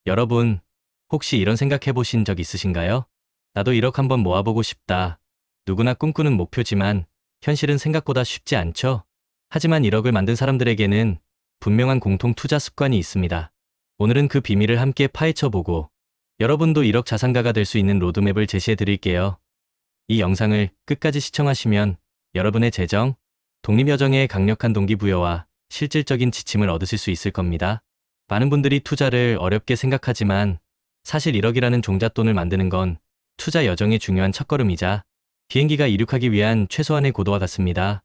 여러분, 혹시 이런 생각해 보신 적 있으신가요? 나도 1억 한번 모아보고 싶다. 누구나 꿈꾸는 목표지만 현실은 생각보다 쉽지 않죠? 하지만 1억을 만든 사람들에게는 분명한 공통 투자 습관이 있습니다. 오늘은 그 비밀을 함께 파헤쳐 보고 여러분도 1억 자산가가 될 수 있는 로드맵을 제시해 드릴게요. 이 영상을 끝까지 시청하시면 여러분의 재정, 독립 여정에 강력한 동기부여와 실질적인 지침을 얻으실 수 있을 겁니다. 많은 분들이 투자를 어렵게 생각하지만 사실 1억이라는 종잣돈을 만드는 건 투자 여정의 중요한 첫걸음이자 비행기가 이륙하기 위한 최소한의 고도와 같습니다.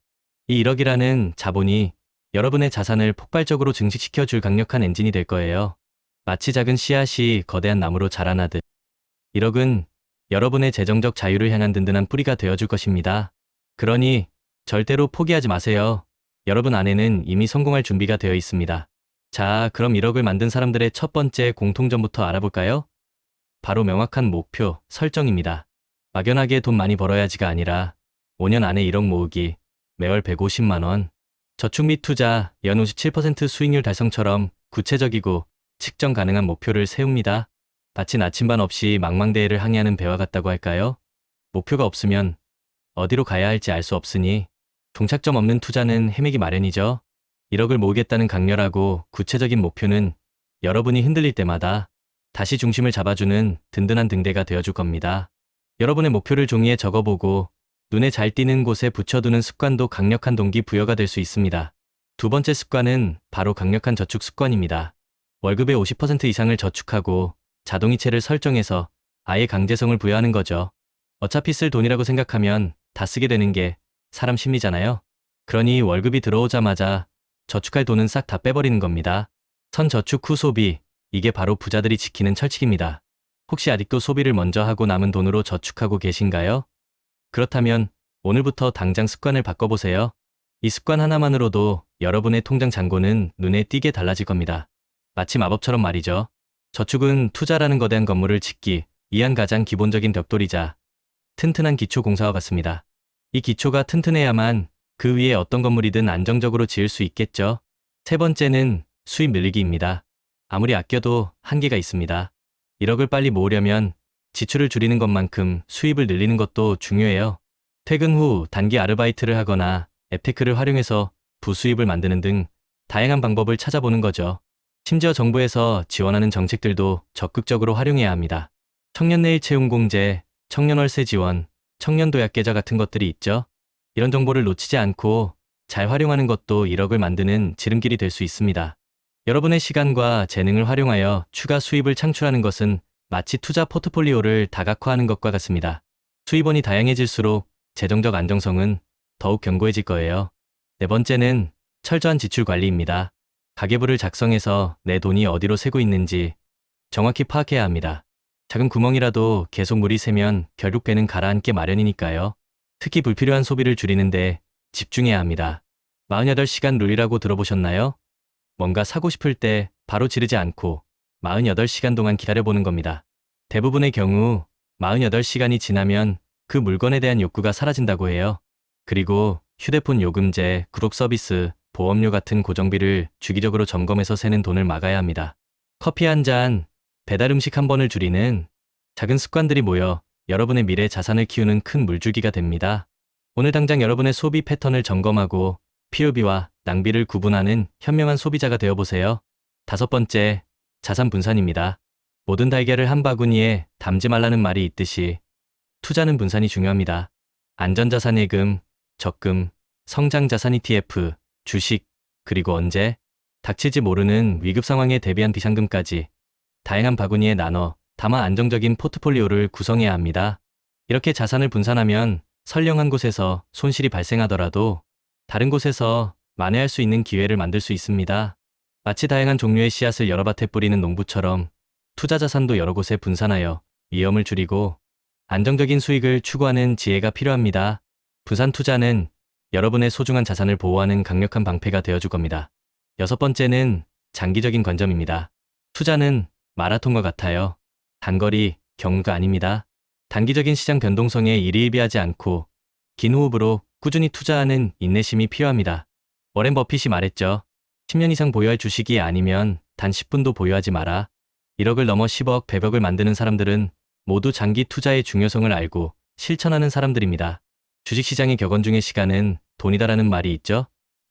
이 1억이라는 자본이 여러분의 자산을 폭발적으로 증식시켜 줄 강력한 엔진이 될 거예요. 마치 작은 씨앗이 거대한 나무로 자라나듯 1억은 여러분의 재정적 자유를 향한 든든한 뿌리가 되어줄 것입니다. 그러니 절대로 포기하지 마세요. 여러분 안에는 이미 성공할 준비가 되어 있습니다. 자, 그럼 1억을 만든 사람들의 첫 번째 공통점부터 알아볼까요? 바로 명확한 목표 설정입니다. 막연하게 돈 많이 벌어야지가 아니라 5년 안에 1억 모으기, 매월 150만 원, 저축 및 투자, 연 57% 수익률 달성처럼 구체적이고 측정 가능한 목표를 세웁니다. 마치 나침반 없이 망망대해를 항해하는 배와 같다고 할까요? 목표가 없으면 어디로 가야 할지 알 수 없으니 종착점 없는 투자는 헤매기 마련이죠. 1억을 모으겠다는 강렬하고 구체적인 목표는 여러분이 흔들릴 때마다 다시 중심을 잡아주는 든든한 등대가 되어줄 겁니다. 여러분의 목표를 종이에 적어보고 눈에 잘 띄는 곳에 붙여두는 습관도 강력한 동기부여가 될 수 있습니다. 두 번째 습관은 바로 강력한 저축 습관입니다. 월급의 50% 이상을 저축하고 자동이체를 설정해서 아예 강제성을 부여하는 거죠. 어차피 쓸 돈이라고 생각하면 다 쓰게 되는 게 사람 심리잖아요. 그러니 월급이 들어오자마자 저축할 돈은 싹 다 빼버리는 겁니다. 선저축 후 소비, 이게 바로 부자들이 지키는 철칙입니다. 혹시 아직도 소비를 먼저 하고 남은 돈으로 저축하고 계신가요? 그렇다면 오늘부터 당장 습관을 바꿔보세요. 이 습관 하나만으로도 여러분의 통장 잔고는 눈에 띄게 달라질 겁니다. 마치 마법처럼 말이죠. 저축은 투자라는 거대한 건물을 짓기 위한 가장 기본적인 벽돌이자 튼튼한 기초 공사와 같습니다. 이 기초가 튼튼해야만 그 위에 어떤 건물이든 안정적으로 지을 수 있겠죠. 세 번째는 수입 늘리기입니다. 아무리 아껴도 한계가 있습니다. 1억을 빨리 모으려면 지출을 줄이는 것만큼 수입을 늘리는 것도 중요해요. 퇴근 후 단기 아르바이트를 하거나 앱테크를 활용해서 부수입을 만드는 등 다양한 방법을 찾아보는 거죠. 심지어 정부에서 지원하는 정책들도 적극적으로 활용해야 합니다. 청년내일 채용공제, 청년월세 지원, 청년도약계좌 같은 것들이 있죠. 이런 정보를 놓치지 않고 잘 활용하는 것도 1억을 만드는 지름길이 될 수 있습니다. 여러분의 시간과 재능을 활용하여 추가 수입을 창출하는 것은 마치 투자 포트폴리오를 다각화하는 것과 같습니다. 수입원이 다양해질수록 재정적 안정성은 더욱 견고해질 거예요. 네 번째는 철저한 지출 관리입니다. 가계부를 작성해서 내 돈이 어디로 새고 있는지 정확히 파악해야 합니다. 작은 구멍이라도 계속 물이 새면 결국 배는 가라앉게 마련이니까요. 특히 불필요한 소비를 줄이는데 집중해야 합니다. 48시간 룰이라고 들어보셨나요? 뭔가 사고 싶을 때 바로 지르지 않고 48시간 동안 기다려보는 겁니다. 대부분의 경우 48시간이 지나면 그 물건에 대한 욕구가 사라진다고 해요. 그리고 휴대폰 요금제, 구독 서비스, 보험료 같은 고정비를 주기적으로 점검해서 새는 돈을 막아야 합니다. 커피 한 잔, 배달 음식 한 번을 줄이는 작은 습관들이 모여 여러분의 미래 자산을 키우는 큰 물줄기가 됩니다. 오늘 당장 여러분의 소비 패턴을 점검하고 필요비와 낭비를 구분하는 현명한 소비자가 되어보세요. 다섯 번째, 자산 분산입니다. 모든 달걀을 한 바구니에 담지 말라는 말이 있듯이 투자는 분산이 중요합니다. 안전자산 예금, 적금, 성장자산 ETF, 주식, 그리고 언제 닥칠지 모르는 위급 상황에 대비한 비상금까지 다양한 바구니에 나눠 담아 안정적인 포트폴리오를 구성해야 합니다. 이렇게 자산을 분산하면 선량한 곳에서 손실이 발생하더라도 다른 곳에서 만회할 수 있는 기회를 만들 수 있습니다. 마치 다양한 종류의 씨앗을 여러 밭에 뿌리는 농부처럼 투자 자산도 여러 곳에 분산하여 위험을 줄이고 안정적인 수익을 추구하는 지혜가 필요합니다. 분산 투자는 여러분의 소중한 자산을 보호하는 강력한 방패가 되어줄 겁니다. 여섯 번째는 장기적인 관점입니다. 투자는 마라톤과 같아요. 단거리, 경주가 아닙니다. 단기적인 시장 변동성에 일희일비하지 않고 긴 호흡으로 꾸준히 투자하는 인내심이 필요합니다. 워렌 버핏이 말했죠. 10년 이상 보유할 주식이 아니면 단 10분도 보유하지 마라. 1억을 넘어 10억, 100억을 만드는 사람들은 모두 장기 투자의 중요성을 알고 실천하는 사람들입니다. 주식시장의 격언 중에 시간은 돈이다라는 말이 있죠.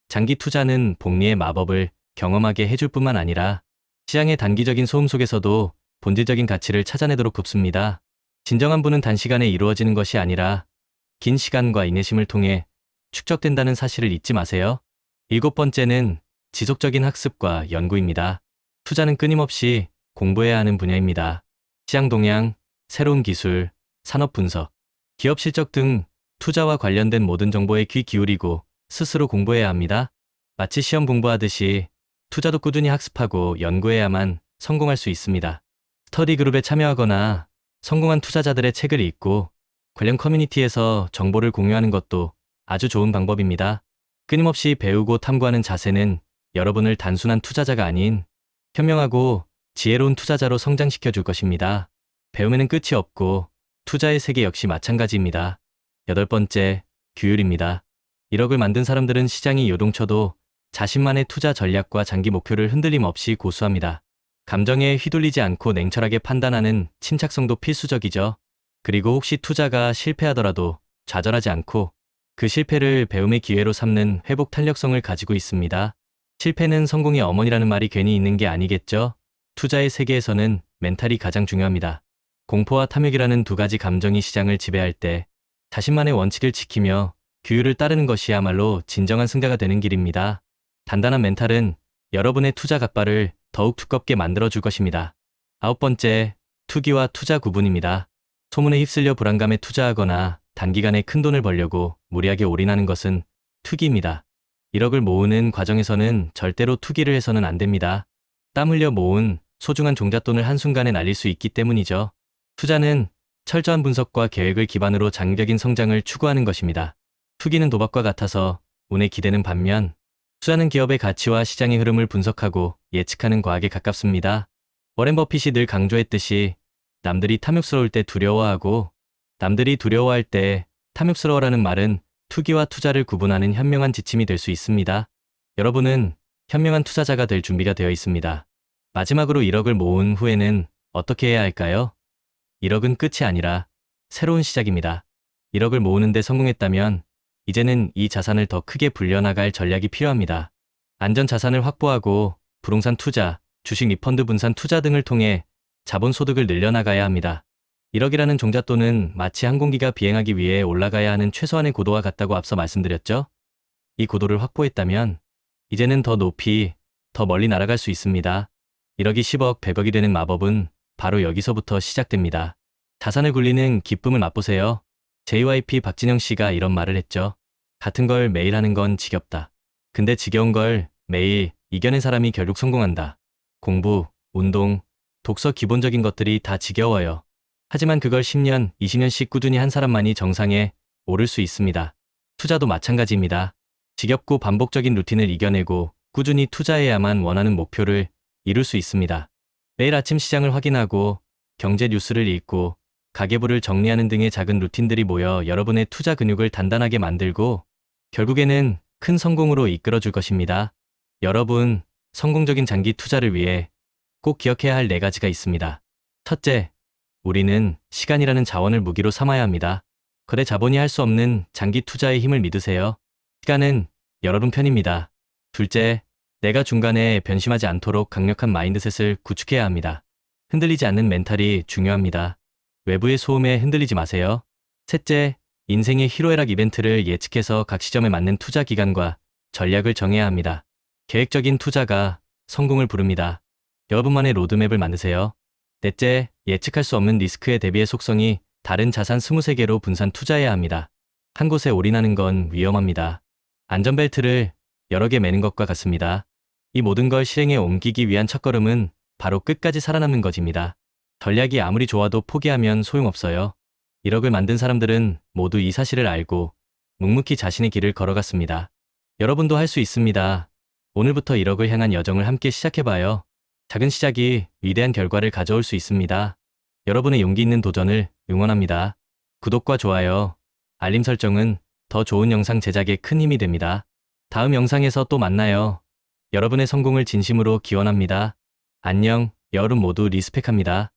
장기 투자는 복리의 마법을 경험하게 해줄 뿐만 아니라 시장의 단기적인 소음 속에서도 본질적인 가치를 찾아내도록 돕습니다. 진정한 부는 단시간에 이루어지는 것이 아니라 긴 시간과 인내심을 통해 축적된다는 사실을 잊지 마세요. 7번째는 지속적인 학습과 연구입니다. 투자는 끊임없이 공부해야 하는 분야입니다. 시장 동향, 새로운 기술, 산업 분석, 기업 실적 등 투자와 관련된 모든 정보에 귀 기울이고 스스로 공부해야 합니다. 마치 시험 공부하듯이 투자도 꾸준히 학습하고 연구해야만 성공할 수 있습니다. 스터디 그룹에 참여하거나 성공한 투자자들의 책을 읽고 관련 커뮤니티에서 정보를 공유하는 것도 아주 좋은 방법입니다. 끊임없이 배우고 탐구하는 자세는 여러분을 단순한 투자자가 아닌 현명하고 지혜로운 투자자로 성장시켜 줄 것입니다. 배움에는 끝이 없고 투자의 세계 역시 마찬가지입니다. 8번째, 규율입니다. 1억을 만든 사람들은 시장이 요동쳐도 자신만의 투자 전략과 장기 목표를 흔들림 없이 고수합니다. 감정에 휘둘리지 않고 냉철하게 판단하는 침착성도 필수적이죠. 그리고 혹시 투자가 실패하더라도 좌절하지 않고 그 실패를 배움의 기회로 삼는 회복 탄력성을 가지고 있습니다. 실패는 성공의 어머니라는 말이 괜히 있는 게 아니겠죠? 투자의 세계에서는 멘탈이 가장 중요합니다. 공포와 탐욕이라는 두 가지 감정이 시장을 지배할 때 자신만의 원칙을 지키며 규율을 따르는 것이야말로 진정한 승자가 되는 길입니다. 단단한 멘탈은 여러분의 투자 갓바를 더욱 두껍게 만들어줄 것입니다. 9번째, 투기와 투자 구분입니다. 소문에 휩쓸려 불안감에 투자하거나 단기간에 큰 돈을 벌려고 무리하게 올인하는 것은 투기입니다. 1억을 모으는 과정에서는 절대로 투기를 해서는 안 됩니다. 땀 흘려 모은 소중한 종잣돈을 한순간에 날릴 수 있기 때문이죠. 투자는 철저한 분석과 계획을 기반으로 장기적인 성장을 추구하는 것입니다. 투기는 도박과 같아서 운에 기대는 반면 투자는 기업의 가치와 시장의 흐름을 분석하고 예측하는 과학에 가깝습니다. 워렌 버핏이 늘 강조했듯이 남들이 탐욕스러울 때 두려워하고 남들이 두려워할 때 탐욕스러워라는 말은 투기와 투자를 구분하는 현명한 지침이 될 수 있습니다. 여러분은 현명한 투자자가 될 준비가 되어 있습니다. 마지막으로 1억을 모은 후에는 어떻게 해야 할까요? 1억은 끝이 아니라 새로운 시작입니다. 1억을 모으는데 성공했다면 이제는 이 자산을 더 크게 불려나갈 전략이 필요합니다. 안전 자산을 확보하고 부동산 투자, 주식 리펀드 분산 투자 등을 통해 자본 소득을 늘려나가야 합니다. 1억이라는 종잣돈은 마치 항공기가 비행하기 위해 올라가야 하는 최소한의 고도와 같다고 앞서 말씀드렸죠? 이 고도를 확보했다면 이제는 더 높이, 더 멀리 날아갈 수 있습니다. 1억이 10억, 100억이 되는 마법은 바로 여기서부터 시작됩니다. 자산을 굴리는 기쁨을 맛보세요. JYP 박진영 씨가 이런 말을 했죠. 같은 걸 매일 하는 건 지겹다. 근데 지겨운 걸 매일 이겨낸 사람이 결국 성공한다. 공부, 운동, 독서 기본적인 것들이 다 지겨워요. 하지만 그걸 10년, 20년씩 꾸준히 한 사람만이 정상에 오를 수 있습니다. 투자도 마찬가지입니다. 지겹고 반복적인 루틴을 이겨내고 꾸준히 투자해야만 원하는 목표를 이룰 수 있습니다. 매일 아침 시장을 확인하고 경제 뉴스를 읽고 가계부를 정리하는 등의 작은 루틴들이 모여 여러분의 투자 근육을 단단하게 만들고 결국에는 큰 성공으로 이끌어줄 것입니다. 여러분, 성공적인 장기 투자를 위해 꼭 기억해야 할 4가지가 있습니다. 첫째, 우리는 시간이라는 자원을 무기로 삼아야 합니다. 거래 자본이 할 수 없는 장기 투자의 힘을 믿으세요. 시간은 여러분 편입니다. 둘째, 내가 중간에 변심하지 않도록 강력한 마인드셋을 구축해야 합니다. 흔들리지 않는 멘탈이 중요합니다. 외부의 소음에 흔들리지 마세요. 셋째, 인생의 희로애락 이벤트를 예측해서 각 시점에 맞는 투자 기간과 전략을 정해야 합니다. 계획적인 투자가 성공을 부릅니다. 여러분만의 로드맵을 만드세요. 넷째, 예측할 수 없는 리스크에 대비해 속성이 다른 자산 23개로 분산 투자해야 합니다. 한 곳에 올인하는 건 위험합니다. 안전벨트를 여러 개 매는 것과 같습니다. 이 모든 걸 실행에 옮기기 위한 첫걸음은 바로 끝까지 살아남는 것입니다. 전략이 아무리 좋아도 포기하면 소용없어요. 1억을 만든 사람들은 모두 이 사실을 알고 묵묵히 자신의 길을 걸어갔습니다. 여러분도 할 수 있습니다. 오늘부터 1억을 향한 여정을 함께 시작해봐요. 작은 시작이 위대한 결과를 가져올 수 있습니다. 여러분의 용기 있는 도전을 응원합니다. 구독과 좋아요, 알림 설정은 더 좋은 영상 제작에 큰 힘이 됩니다. 다음 영상에서 또 만나요. 여러분의 성공을 진심으로 기원합니다. 안녕. 여름 모두 리스펙합니다.